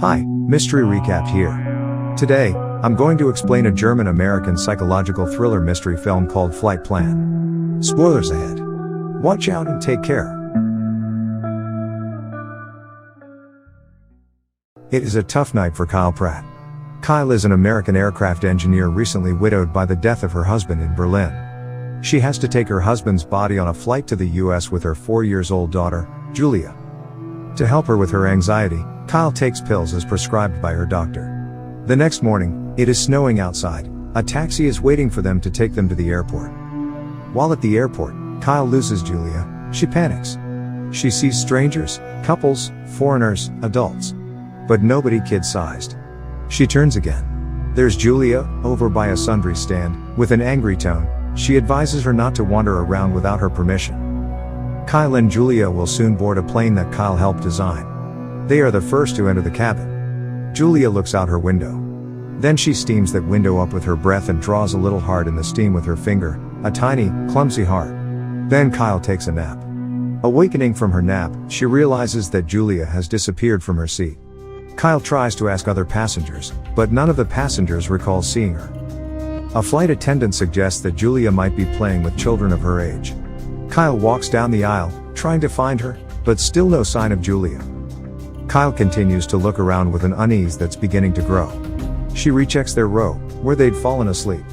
Hi, Mystery Recap here. Today, I'm going to explain a German-American psychological thriller mystery film called Flight Plan. Spoilers ahead. Watch out and take care. It is a tough night for Kyle Pratt. Kyle is an American aircraft engineer recently widowed by the death of her husband in Berlin. She has to take her husband's body on a flight to the US with her 4-year-old daughter, Julia. To help her with her anxiety, Kyle takes pills as prescribed by her doctor. The next morning, it is snowing outside. A taxi is waiting for them to take them to the airport. While at the airport, Kyle loses Julia. She panics. She sees strangers, couples, foreigners, adults. But nobody kid-sized. She turns again. There's Julia, over by a sundry stand. With an angry tone, she advises her not to wander around without her permission. Kyle and Julia will soon board a plane that Kyle helped design. They are the first to enter the cabin. Julia looks out her window. Then she steams that window up with her breath and draws a little heart in the steam with her finger, a tiny, clumsy heart. Then Kyle takes a nap. Awakening from her nap, she realizes that Julia has disappeared from her seat. Kyle tries to ask other passengers, but none of the passengers recall seeing her. A flight attendant suggests that Julia might be playing with children of her age. Kyle walks down the aisle, trying to find her, but still no sign of Julia. Kyle continues to look around with an unease that's beginning to grow. She rechecks their row, where they'd fallen asleep.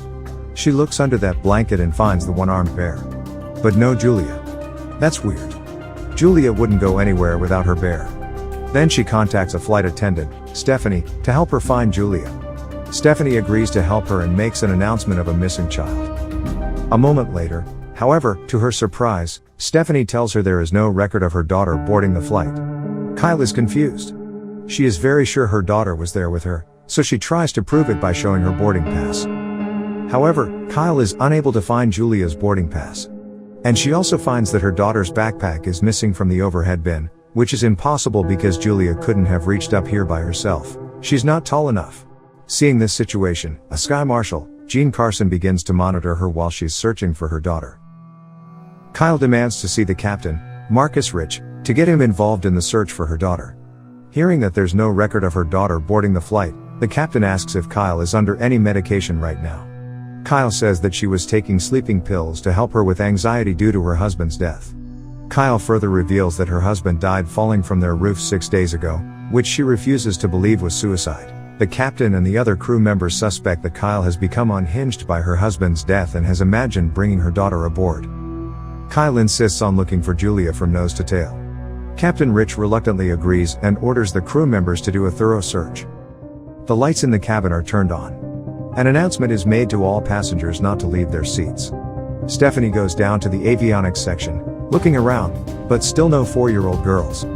She looks under that blanket and finds the one-armed bear. But no Julia. That's weird. Julia wouldn't go anywhere without her bear. Then she contacts a flight attendant, Stephanie, to help her find Julia. Stephanie agrees to help her and makes an announcement of a missing child. A moment later, however, to her surprise, Stephanie tells her there is no record of her daughter boarding the flight. Kyle is confused. She is very sure her daughter was there with her, so she tries to prove it by showing her boarding pass. However, Kyle is unable to find Julia's boarding pass. And she also finds that her daughter's backpack is missing from the overhead bin, which is impossible because Julia couldn't have reached up here by herself. She's not tall enough. Seeing this situation, a sky marshal, Gene Carson, begins to monitor her while she's searching for her daughter. Kyle demands to see the captain, Marcus Rich, to get him involved in the search for her daughter. Hearing that there's no record of her daughter boarding the flight, the captain asks if Kyle is under any medication right now. Kyle says that she was taking sleeping pills to help her with anxiety due to her husband's death. Kyle further reveals that her husband died falling from their roof 6 days ago, which she refuses to believe was suicide. The captain and the other crew members suspect that Kyle has become unhinged by her husband's death and has imagined bringing her daughter aboard. Kyle insists on looking for Julia from nose to tail. Captain Rich reluctantly agrees and orders the crew members to do a thorough search. The lights in the cabin are turned on. An announcement is made to all passengers not to leave their seats. Stephanie goes down to the avionics section, looking around, but still no 4-year-old girls.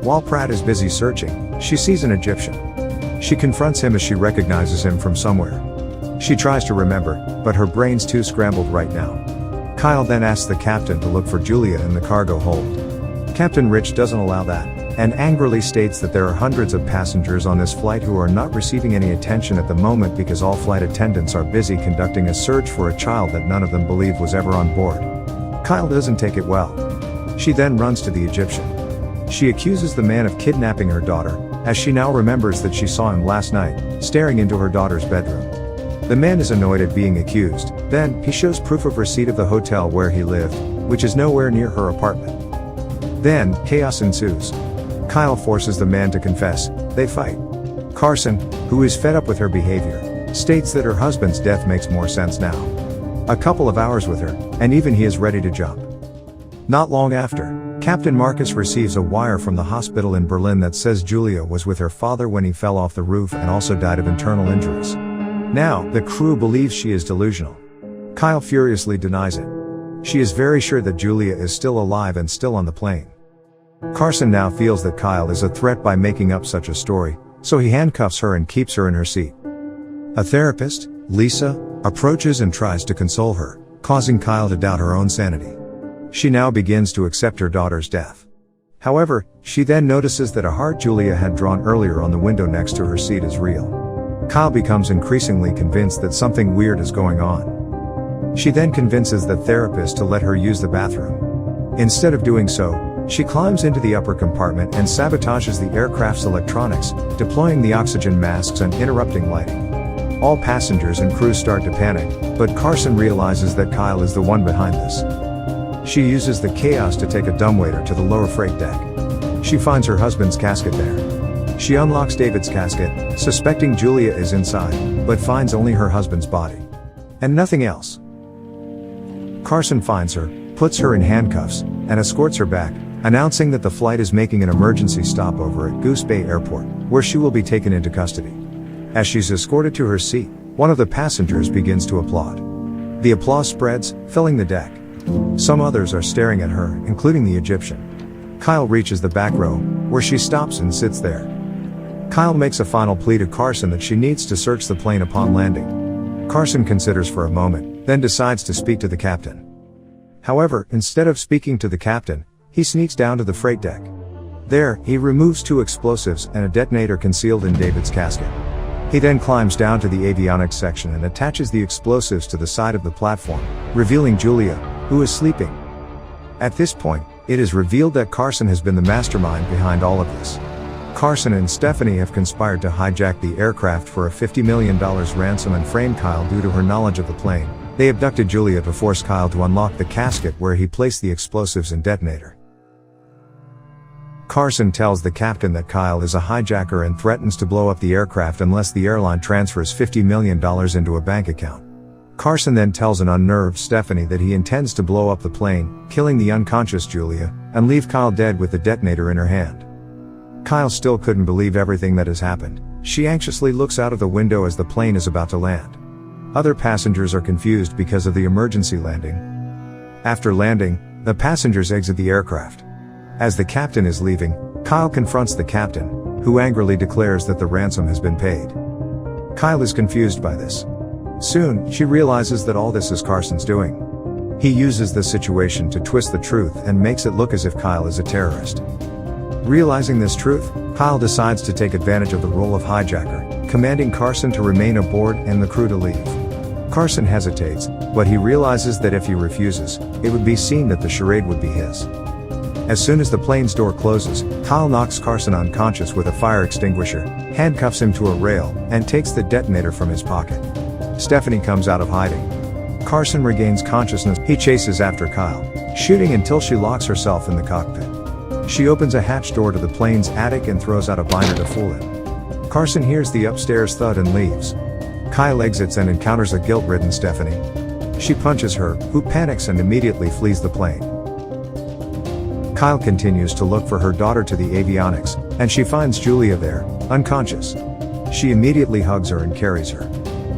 While Pratt is busy searching, she sees an Egyptian. She confronts him as she recognizes him from somewhere. She tries to remember, but her brain's too scrambled right now. Kyle then asks the captain to look for Julia in the cargo hold. Captain Rich doesn't allow that, and angrily states that there are hundreds of passengers on this flight who are not receiving any attention at the moment because all flight attendants are busy conducting a search for a child that none of them believe was ever on board. Kyle doesn't take it well. She then runs to the Egyptian. She accuses the man of kidnapping her daughter, as she now remembers that she saw him last night, staring into her daughter's bedroom. The man is annoyed at being accused. Then, he shows proof of receipt of the hotel where he lived, which is nowhere near her apartment. Then, chaos ensues. Kyle forces the man to confess. They fight. Carson, who is fed up with her behavior, states that her husband's death makes more sense now. A couple of hours with her, and even he is ready to jump. Not long after, Captain Marcus receives a wire from the hospital in Berlin that says Julia was with her father when he fell off the roof and also died of internal injuries. Now, the crew believes she is delusional. Kyle furiously denies it. She is very sure that Julia is still alive and still on the plane. Carson now feels that Kyle is a threat by making up such a story, so he handcuffs her and keeps her in her seat. A therapist, Lisa, approaches and tries to console her, causing Kyle to doubt her own sanity. She now begins to accept her daughter's death. However, she then notices that a heart Julia had drawn earlier on the window next to her seat is real. Kyle becomes increasingly convinced that something weird is going on. She then convinces the therapist to let her use the bathroom. Instead of doing so, She climbs into the upper compartment and sabotages the aircraft's electronics, deploying the oxygen masks and interrupting lighting. All passengers and crew start to panic, but Carson realizes that Kyle is the one behind this. She uses the chaos to take a dumbwaiter to the lower freight deck. She finds her husband's casket there. She unlocks David's casket, suspecting Julia is inside, but finds only her husband's body. And nothing else. Carson finds her, puts her in handcuffs, and escorts her back, announcing that the flight is making an emergency stopover at Goose Bay Airport, where she will be taken into custody. As she's escorted to her seat, one of the passengers begins to applaud. The applause spreads, filling the deck. Some others are staring at her, including the Egyptian. Kyle reaches the back row, where she stops and sits there. Kyle makes a final plea to Carson that she needs to search the plane upon landing. Carson considers for a moment, then decides to speak to the captain. However, instead of speaking to the captain, he sneaks down to the freight deck. There, he removes 2 explosives and a detonator concealed in David's casket. He then climbs down to the avionics section and attaches the explosives to the side of the platform, revealing Julia, who is sleeping. At this point, it is revealed that Carson has been the mastermind behind all of this. Carson and Stephanie have conspired to hijack the aircraft for a $50 million ransom and frame Kyle due to her knowledge of the plane. They abducted Julia to force Kyle to unlock the casket where he placed the explosives and detonator. Carson tells the captain that Kyle is a hijacker and threatens to blow up the aircraft unless the airline transfers $50 million into a bank account. Carson then tells an unnerved Stephanie that he intends to blow up the plane, killing the unconscious Julia, and leave Kyle dead with the detonator in her hand. Kyle still couldn't believe everything that has happened. She anxiously looks out of the window as the plane is about to land. Other passengers are confused because of the emergency landing. After landing, the passengers exit the aircraft. As the captain is leaving, Kyle confronts the captain, who angrily declares that the ransom has been paid. Kyle is confused by this. Soon, she realizes that all this is Carson's doing. He uses the situation to twist the truth and makes it look as if Kyle is a terrorist. Realizing this truth, Kyle decides to take advantage of the role of hijacker, commanding Carson to remain aboard and the crew to leave. Carson hesitates, but he realizes that if he refuses, it would be seen that the charade would be his. As soon as the plane's door closes, Kyle knocks Carson unconscious with a fire extinguisher, handcuffs him to a rail, and takes the detonator from his pocket. Stephanie comes out of hiding. Carson regains consciousness. He chases after Kyle, shooting until she locks herself in the cockpit. She opens a hatch door to the plane's attic and throws out a binder to fool him. Carson hears the upstairs thud and leaves. Kyle exits and encounters a guilt-ridden Stephanie. She punches her, who panics and immediately flees the plane. Kyle continues to look for her daughter to the avionics, and she finds Julia there, unconscious. She immediately hugs her and carries her.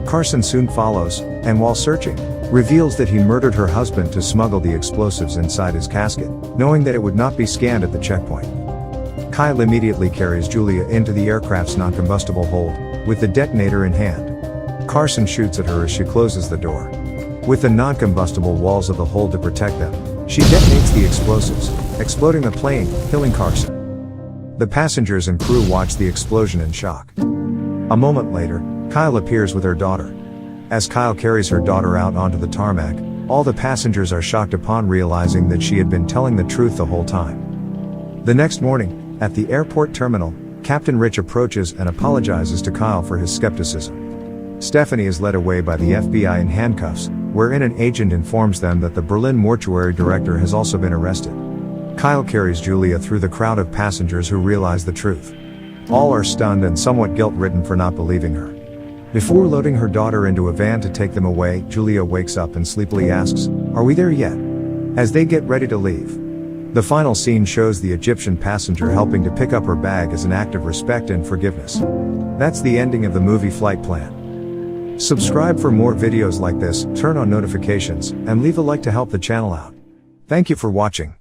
Carson soon follows, and while searching, reveals that he murdered her husband to smuggle the explosives inside his casket, knowing that it would not be scanned at the checkpoint. Kyle immediately carries Julia into the aircraft's non-combustible hold, with the detonator in hand. Carson shoots at her as she closes the door. With the non-combustible walls of the hold to protect them, she detonates the explosives, exploding the plane, killing Carson. The passengers and crew watch the explosion in shock. A moment later, Kyle appears with her daughter. As Kyle carries her daughter out onto the tarmac, all the passengers are shocked upon realizing that she had been telling the truth the whole time. The next morning, at the airport terminal, Captain Rich approaches and apologizes to Kyle for his skepticism. Stephanie is led away by the FBI in handcuffs, wherein an agent informs them that the Berlin mortuary director has also been arrested. Kyle carries Julia through the crowd of passengers who realize the truth. All are stunned and somewhat guilt-ridden for not believing her. Before loading her daughter into a van to take them away, Julia wakes up and sleepily asks, "Are we there yet?" As they get ready to leave. The final scene shows the Egyptian passenger helping to pick up her bag as an act of respect and forgiveness. That's the ending of the movie Flight Plan. Subscribe for more videos like this, turn on notifications, and leave a like to help the channel out. Thank you for watching.